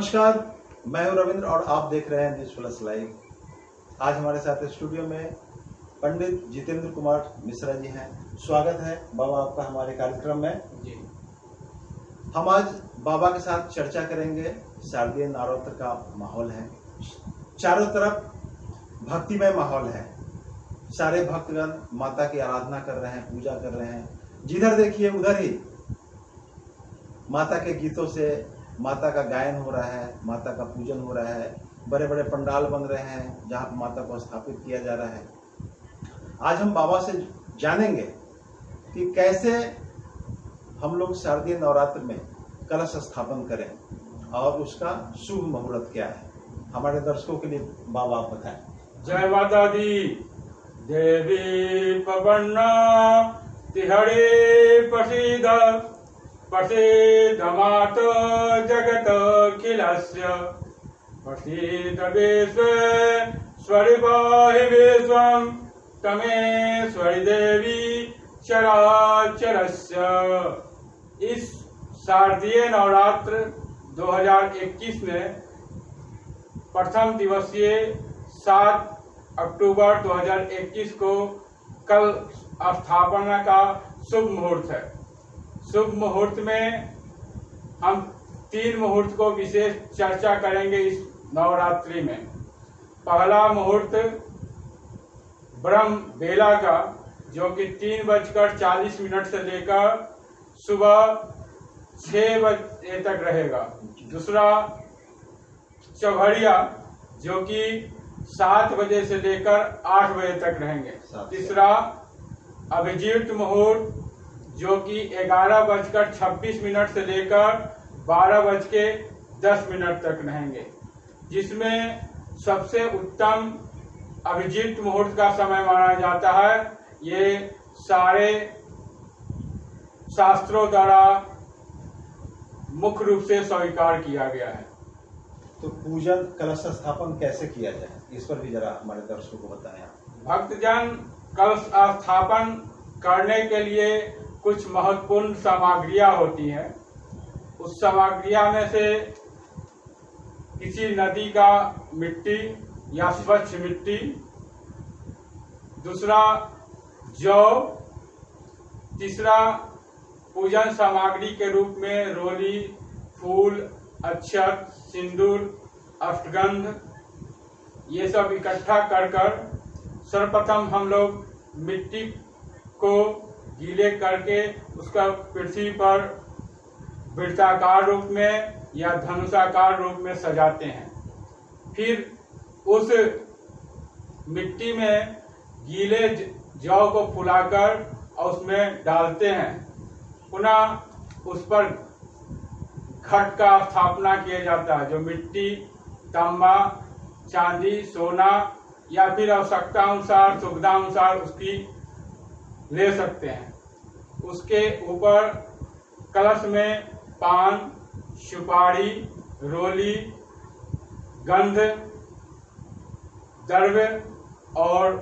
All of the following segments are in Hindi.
नमस्कार, मैं हूं रविंद्र और आप देख रहे हैं न्यूज़ प्लस लाइव। आज हमारे साथ स्टूडियो में पंडित जितेंद्र कुमार मिश्रा जी हैं। स्वागत है बाबा आपका हमारे कार्यक्रम में जी। हम आज बाबा के साथ चर्चा करेंगे। शारदीय नवरात्र का माहौल है, चारों तरफ भक्तिमय माहौल है। सारे भक्तगण माता की आराधना कर रहे हैं, पूजा कर रहे हैं। जिधर देखिए उधर ही माता के गीतों से माता का गायन हो रहा है, माता का पूजन हो रहा है। बड़े बड़े पंडाल बन रहे हैं जहाँ पर माता को स्थापित किया जा रहा है। आज हम बाबा से जानेंगे कि कैसे हम लोग शारदीय नवरात्र में कलश स्थापन करें और उसका शुभ मुहूर्त क्या है। हमारे दर्शकों के लिए बाबा आप बताएं। जय माता दी। देवी पवन्ना तिहरे प्रसीद प्रसीद मात जगत खिलस्य प्रसीद विश्वेश्वरि पाहि विश्वं तमेश्वरि देवी चराचरस्य। इस शारदीय नवरात्र 2021 में प्रथम दिवसीय 7 अक्टूबर 2021 को कल स्थापना का शुभ मुहूर्त है। शुभ मुहूर्त में हम 3 मुहूर्त को विशेष चर्चा करेंगे इस नवरात्रि में। पहला मुहूर्त ब्रह्म बेला का, जो कि 3:40 से लेकर सुबह 6 बजे तक रहेगा। दूसरा चौघड़िया, जो कि 7 बजे से लेकर 8 बजे तक रहेंगे। तीसरा अभिजीत मुहूर्त, जो कि 11:26 से लेकर 12:10 तक रहेंगे, जिसमें सबसे उत्तम अभिजीत मुहूर्त का समय माना जाता है। ये सारे शास्त्रों द्वारा मुख्य रूप से स्वीकार किया गया है। तो पूजन कलश स्थापन कैसे किया जाए, इस पर भी जरा हमारे दर्शकों को बताएं। भक्तजन कलश स्थापन करने के लिए कुछ महत्वपूर्ण सामग्रियां होती हैं। उस सामग्रियां में से किसी नदी का मिट्टी या स्वच्छ मिट्टी, दूसरा जौ, तीसरा पूजन सामग्री के रूप में रोली, फूल, अक्षत, सिंदूर, अष्टगंध, ये सब इकट्ठा कर सर्वप्रथम हम लोग मिट्टी को गीले करके उसका पृथ्वी पर वृत्ताकार रूप में या धनुषाकार रूप में सजाते हैं। फिर उस मिट्टी में गीले जौ को फुलाकर और उसमें डालते हैं। पुनः उस पर घट का स्थापना किया जाता है, जो मिट्टी, तांबा, चांदी, सोना या फिर आवश्यकता अनुसार, सुविधा अनुसार उसकी ले सकते हैं। उसके ऊपर कलश में पान, सुपारी, रोली, गंध, द्रव्य और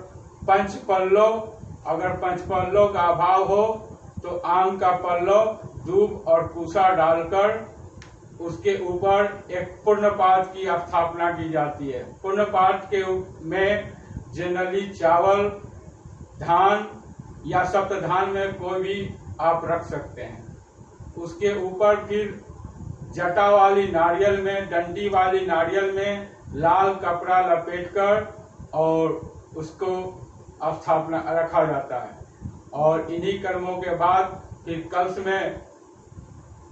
पंचपल्लव, अगर पंचपल्लव का अभाव हो तो आम का पल्लव, दूब और पूसा डालकर उसके ऊपर एक पूर्णपात की स्थापना की जाती है। पूर्णपात के में जनरली चावल, धान या सप्तधान में कोई भी आप रख सकते हैं। उसके ऊपर फिर जटा वाली नारियल में, डंडी वाली नारियल में लाल कपड़ा लपेटकर और उसको स्थापना रखा जाता है। और इन्हीं कर्मों के बाद फिर कलश में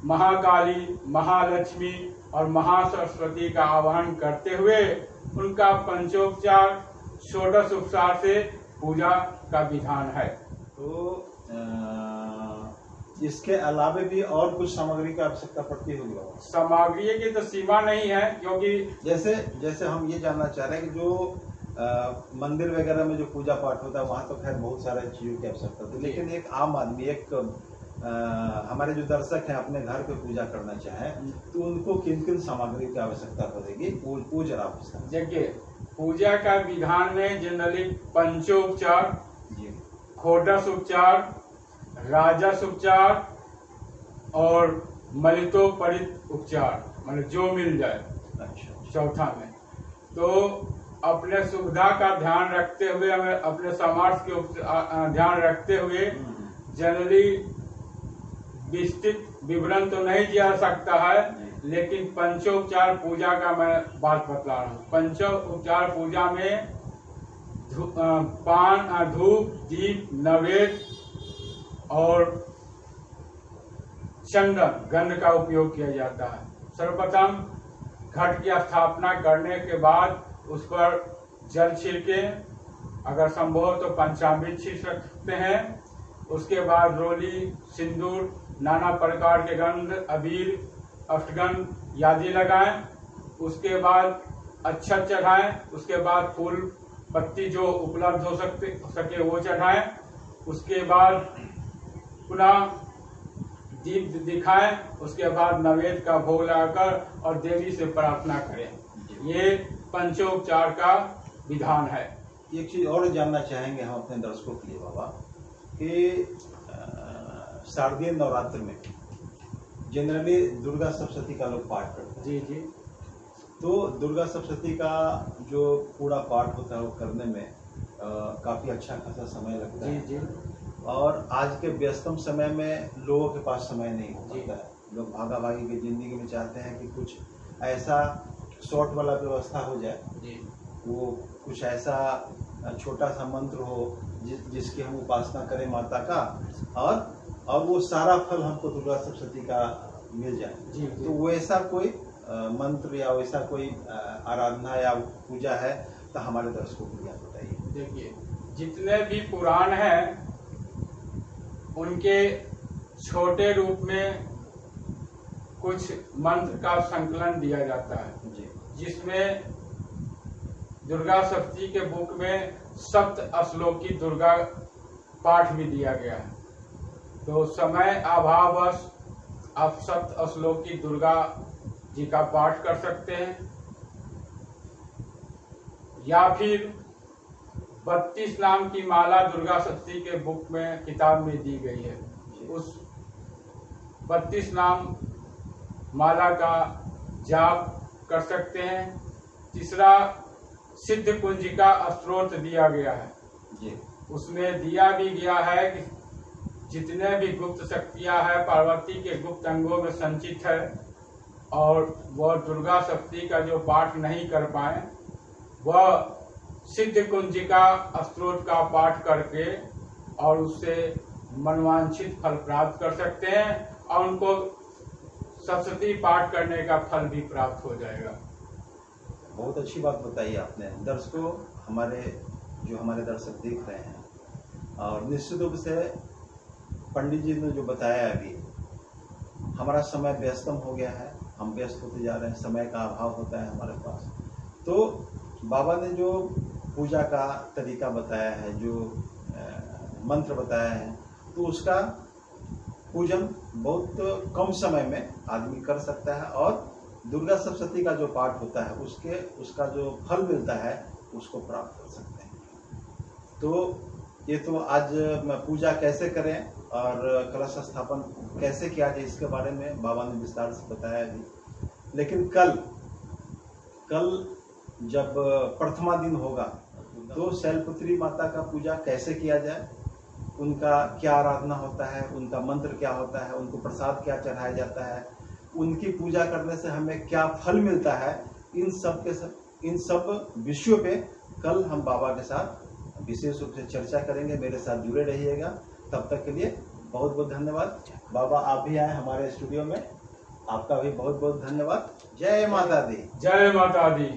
महाकाली, महालक्ष्मी और महासरस्वती का आवाहन करते हुए उनका पंचोपचार, षोडश उपचार से पूजा का विधान है। तो इसके अलावे भी और कुछ सामग्री की आवश्यकता पड़ती होगी। सामग्री की तो सीमा नहीं है, क्योंकि जैसे हम ये जानना चाह रहे हैं कि जो मंदिर वगैरह में जो पूजा पाठ होता है वहाँ तो खैर बहुत सारे चीजों की आवश्यकता होती है, लेकिन एक आम आदमी, एक हमारे जो दर्शक हैं अपने घर पे पूजा करना चाहें तो उनको किन किन सामग्री की आवश्यकता पड़ेगी। पूजा देखिए, पूजा का विधान में जनरली पंचोपचार, षोडश उपचार, राजस उपचार और मलितोपरित उपचार, मतलब जो मिल जाए। अच्छा। चौथा में। तो अपने सुविधा का ध्यान रखते हुए, हमें अपने सामर्थ्य के ध्यान रखते हुए जनरली विस्तृत विवरण तो नहीं दिया सकता है, लेकिन पंचोपचार पूजा का मैं बात बतला रहा हूँ। पंचोपचार पूजा में पान, धूप, दीप, नैवेद्य और चंदन गंध का उपयोग किया जाता है। सर्वप्रथम घट की स्थापना करने के बाद उस पर जल छिड़के, अगर संभव हो तो पंचामृत छिड़क सकते हैं। उसके बाद रोली, सिंदूर, नाना प्रकार के गंध, अबीर, अष्टगंध आदि लगाएं। उसके बाद अक्षत चढ़ाएं। उसके बाद फूल पत्ती जो उपलब्ध हो सके वो चढ़ाएं। उसके बाद पुनः दीप दिखाएं। उसके बाद नैवेद्य का भोग लगाकर और देवी से प्रार्थना करें। ये पंचोपचार का विधान है। एक चीज और जानना चाहेंगे हम अपने दर्शकों के लिए बाबा, कि शारदीय नवरात्र में जनरली दुर्गा सप्तशती का लोग पाठ करते हैं। जी जी। तो दुर्गा सप्तशती का जो पूरा पाठ होता है वो करने में काफी अच्छा खासा समय लगता है। जी जी। और आज के व्यस्तम समय में लोगों के पास समय नहीं हो पाता है। लोग भागा भागी की जिंदगी में चाहते हैं कि कुछ ऐसा शॉर्ट वाला व्यवस्था हो जाए, वो कुछ ऐसा छोटा सा मंत्र हो जिसकी हम उपासना करें माता का, और वो सारा फल हमको दुर्गा सप्तशती का मिल जाए। जी। तो वैसा कोई मंत्र या वैसा कोई आराधना या पूजा है तो हमारे दर्शकों को क्या बताइए। देखिए, जितने भी पुराण हैं उनके छोटे रूप में कुछ मंत्र का संकलन दिया जाता है जी। जिसमें दुर्गा सप्तशती के बुक में सप्त श्लोकी दुर्गा पाठ भी दिया गया है। तो समय अभाववश आप सप्त श्लोकी दुर्गा जी का पाठ कर सकते हैं, या फिर 32 नाम की माला दुर्गा सप्तशती के बुक में किताब में दी गई है। उस 32 नाम माला का जाप कर सकते हैं। तीसरा, सिद्ध कुंजिका स्त्रोत दिया गया है जी। उसमें दिया भी गया है कि जितने भी गुप्त शक्तियां हैं पार्वती के गुप्त अंगों में संचित है, और वह दुर्गा सप्तशती का जो पाठ नहीं कर पाए वह सिद्ध कुंजिका स्त्रोत का पाठ करके और उससे मनवांछित फल प्राप्त कर सकते हैं, और उनको सप्तशती पाठ करने का फल भी प्राप्त हो जाएगा। बहुत अच्छी बात बताई आपने। दर्शकों, हमारे दर्शक देख रहे हैं, और निश्चित रूप से पंडित जी ने जो बताया अभी, हमारा समय व्यस्तम हो गया है, हम व्यस्त होते जा रहे हैं, समय का अभाव होता है हमारे पास। तो बाबा ने जो पूजा का तरीका बताया है, जो मंत्र बताया है, तो उसका पूजन बहुत कम समय में आदमी कर सकता है, और दुर्गा सप्तशती का जो पाठ होता है उसका जो फल मिलता है उसको प्राप्त कर सकते हैं। तो ये तो आज पूजा कैसे करें और कलश स्थापन कैसे किया जाए इसके बारे में बाबा ने विस्तार से बताया अभी। लेकिन कल जब प्रथमा दिन होगा तो शैलपुत्री माता का पूजा कैसे किया जाए, उनका क्या आराधना होता है, उनका मंत्र क्या होता है, उनको प्रसाद क्या चढ़ाया जाता है, उनकी पूजा करने से हमें क्या फल मिलता है, इन सब विषयों पे कल हम बाबा के साथ विशेष रूप से चर्चा करेंगे। मेरे साथ जुड़े रहिएगा। तब तक के लिए बहुत बहुत धन्यवाद। बाबा आप भी आए हमारे स्टूडियो में, आपका भी बहुत बहुत धन्यवाद। जय माता दी। जय माता दी।